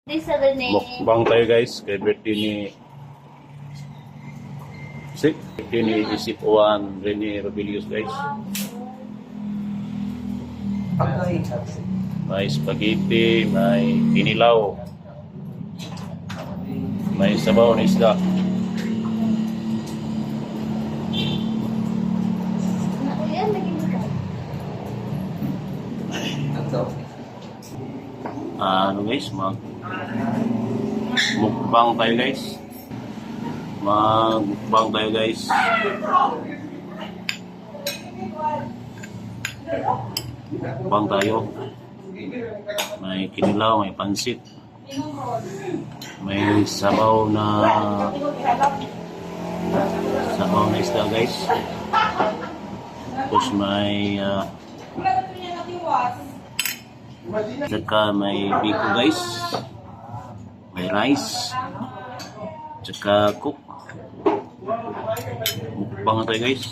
Mukbang tayo guys, kay birthday ni birthday ni Isip Juan Rene Robilius guys. May spaghetti, may kinilaw, may sabaw na isda. Ano guys, mukbang tayo guys. Mukbang tayo guys. Mukbang tayo. May kinilaw, may pansit. May sabaw na isda guys. Tapos may tsaka may biko guys, may rice, tsaka cook. Mukbang na tayo guys.